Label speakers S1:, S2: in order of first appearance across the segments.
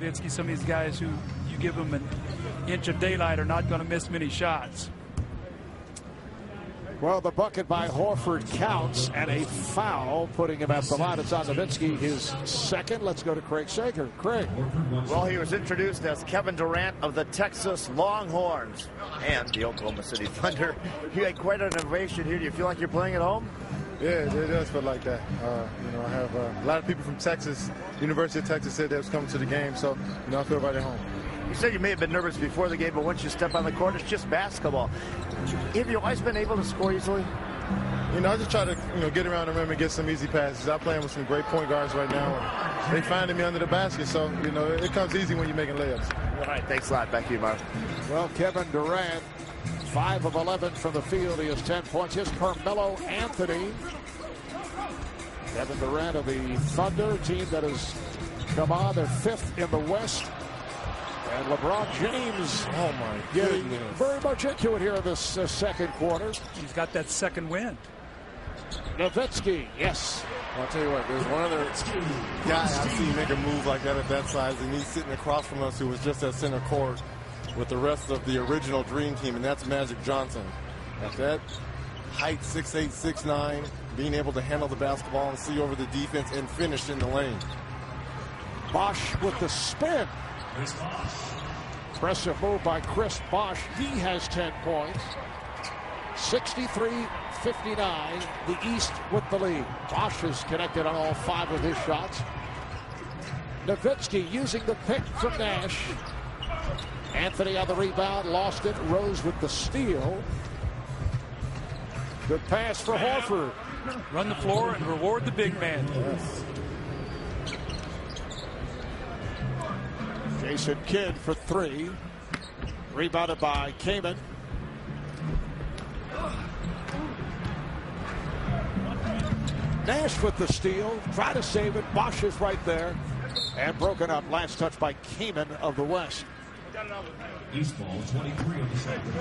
S1: Nowitzki. Some of these guys who you give them an inch of daylight are not going to miss many shots.
S2: Well, the bucket by Horford counts, and a foul putting him at the line. It's on Nowitzki, his second. Let's go to Craig Sager. Craig.
S3: Well, he was introduced as Kevin Durant of the Texas Longhorns and the Oklahoma City Thunder. You had quite an innovation here. Do you feel like you're playing at home?
S4: Yeah, it does feel like that. I have a lot of people from Texas, University of Texas, said they was coming to the game, so I feel right at home.
S3: You said you may have been nervous before the game, but once you step on the court, it's just basketball. Have you always been able to score easily?
S4: I just try to get around the rim and get some easy passes. I'm playing with some great point guards right now. And they finding me under the basket, so it comes easy when you're making layups.
S3: All right, thanks a lot. Back to you, Mark.
S2: Well, Kevin Durant, 5 of 11 from the field. He has 10 points. Here's Carmelo Anthony. Kevin Durant of the Thunder, team that has come on. They're 5th in the West. And LeBron James,
S4: oh my
S2: getting
S4: goodness,
S2: very much into it here in this second quarter.
S1: He's got that second wind.
S2: Nowitzki, yes.
S4: I'll tell you what, there's one other guy I've seen make a move like that at that size, and he's sitting across from us who was just at center court with the rest of the original Dream Team, and that's Magic Johnson. At that height, 6'8", 6'9", being able to handle the basketball and see over the defense and finish in the lane.
S2: Bosh with the spin. Impressive move by Chris Bosh. He has 10 points. 63-59. The East with the lead. Bosh is connected on all 5 of his shots. Nowitzki using the pick from Nash. Anthony on the rebound. Lost it. Rose with the steal. Good pass for Horford.
S1: Run the floor and reward the big man.
S2: Yes. Jason Kidd for 3. Rebounded by Kamen. Nash with the steal. Try to save it. Bosh is right there. And broken up. Last touch by Kamen of the West.
S5: East ball 23 of the second.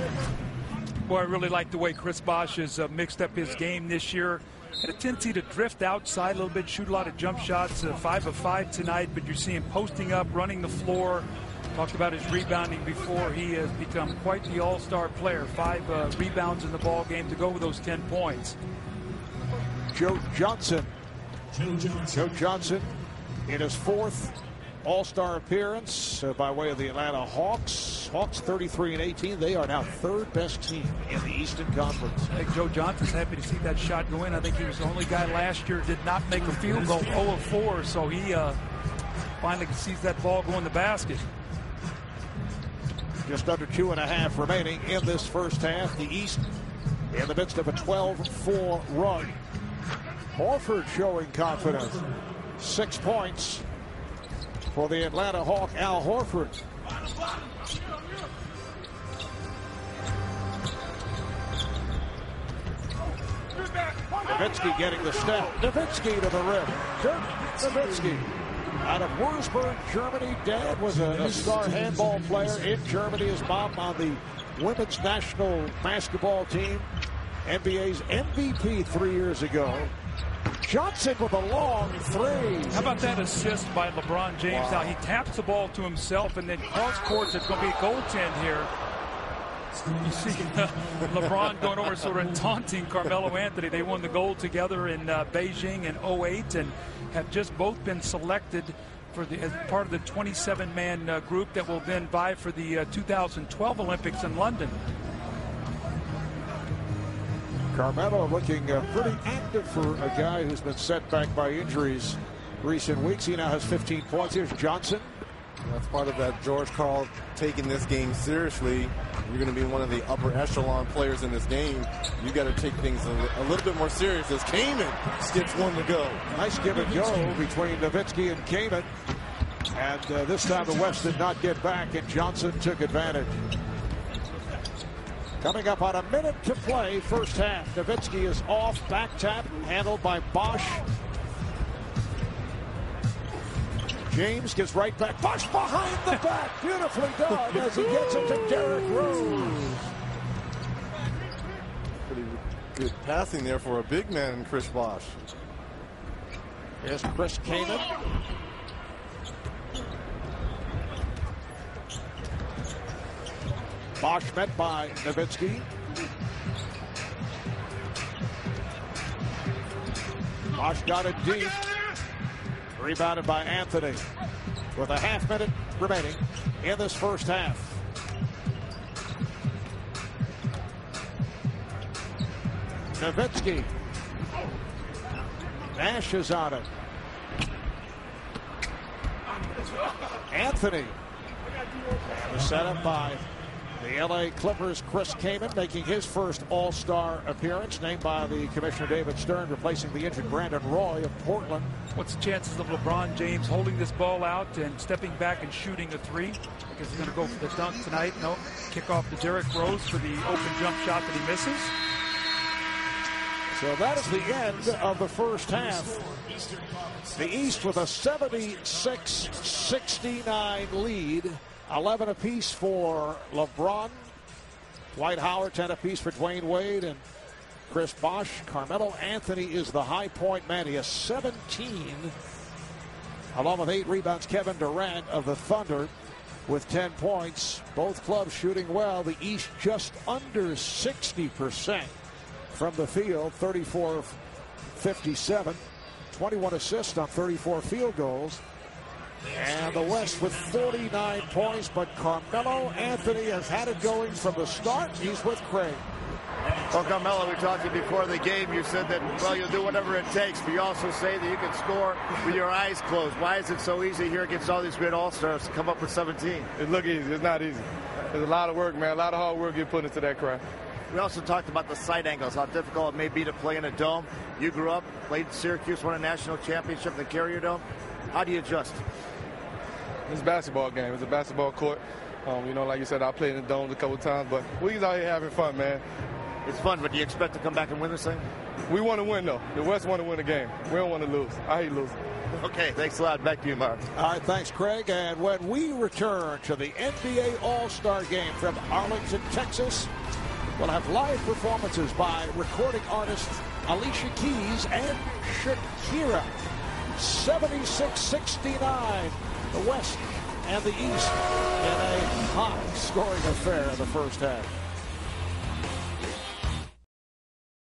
S1: Boy, I really like the way Chris Bosh has mixed up his game this year. Had a tendency to drift outside a little bit, shoot a lot of jump shots. 5 of 5 tonight, but you're seeing posting up, running the floor. Talked about his rebounding before. He has become quite the all-star player. 5 rebounds in the ball game to go with those 10 points.
S2: Joe Johnson. Joe Johnson in his 4th all-star appearance by way of the Atlanta Hawks. Hawks 33-18. They are now 3rd best team in the Eastern Conference.
S1: I think Joe Johnson's happy to see that shot go in. I think he was the only guy last year did not make a field goal, 0 of 4. So he finally sees that ball go in the basket.
S2: Just under 2.5 remaining in this first half. The East in the midst of a 12-4 run. Horford showing confidence. 6 points for the Atlanta Hawk, Al Horford. Nowitzki getting the step. Nowitzki to the rim. Dirk Nowitzki out of Würzburg, Germany. Dad was a star handball player in Germany. His mom on the women's national basketball team. NBA's MVP 3 years ago. Johnson with a long 3.
S1: How about that assist by LeBron James? Wow. Now he taps the ball to himself and then cross courts. It's going to be a goaltend here. You see LeBron going over sort of taunting Carmelo Anthony. They won the gold together in Beijing in 2008 and have just both been selected for as part of the 27-man group that will then vie for the 2012 Olympics in London.
S2: Carmelo looking pretty active for a guy who's been set back by injuries recent weeks. He now has 15 points. Here's Johnson.
S4: That's part of that George Karl taking this game seriously. You're going to be one of the upper echelon players in this game. You got to take things a little bit more serious as Kamen gets one to go.
S2: Nice give and go between Nowitzki and Kamen. And this time the West did not get back, and Johnson took advantage. Coming up on a minute to play, first half. Nowitzki is off, back tap, handled by Bosh. James gets right back. Bosh behind the back. Beautifully done as he gets it to Derrick Rose.
S4: Pretty good passing there for a big man, Chris Bosh.
S2: Here's Chris Kamen. Bosch met by Nowitzki. Bosch got it deep. Rebounded by Anthony. With a half-minute remaining in this first half. Nowitzki. Nash is on it. Anthony. And the setup by the LA Clippers, Chris Kaman, making his first All-Star appearance, named by the Commissioner David Stern, replacing the injured Brandon Roy of Portland.
S1: What's the chances of LeBron James holding this ball out and stepping back and shooting a three? I guess he's going to go for the dunk tonight. No, kick off to Derrick Rose for the open jump shot that he misses.
S2: So that is the end of the first half. The East with a 76-69 lead. 11 apiece for LeBron. Dwight Howard, 10 apiece for Dwayne Wade and Chris Bosh. Carmelo Anthony is the high point man. He has 17. Along with 8 rebounds, Kevin Durant of the Thunder with 10 points. Both clubs shooting well. The East just under 60% from the field, 34-57. 21 assists on 34 field goals. And the West with 49 points, but Carmelo Anthony has had it going from the start. He's with Craig.
S3: Well, Carmelo, we talked to you before the game. You said that, well, you'll do whatever it takes, but you also say that you can score with your eyes closed. Why is it so easy here against all these great All-Stars to come up with 17?
S6: It look easy. It's not easy. There's a lot of work, man. A lot of hard work get put into that craft.
S3: We also talked about the sight angles, how difficult it may be to play in a dome. You grew up, played in Syracuse, won a national championship in the Carrier Dome. How do you adjust?
S6: It's a basketball game. It's a basketball court. You know, like you said, I played in the domes a couple times, but we're out here having fun, man.
S3: It's fun, but do you expect to come back and win this thing?
S6: We want to win, though. The West want to win the game. We don't want to lose. I hate losing.
S3: Okay, thanks a lot. Back to you, Mark.
S2: All right, thanks, Craig. And when we return to the NBA All-Star Game from Arlington, Texas, we'll have live performances by recording artists Alicia Keys and Shakira. 76-69, the West and the East in a high-scoring affair in the first half.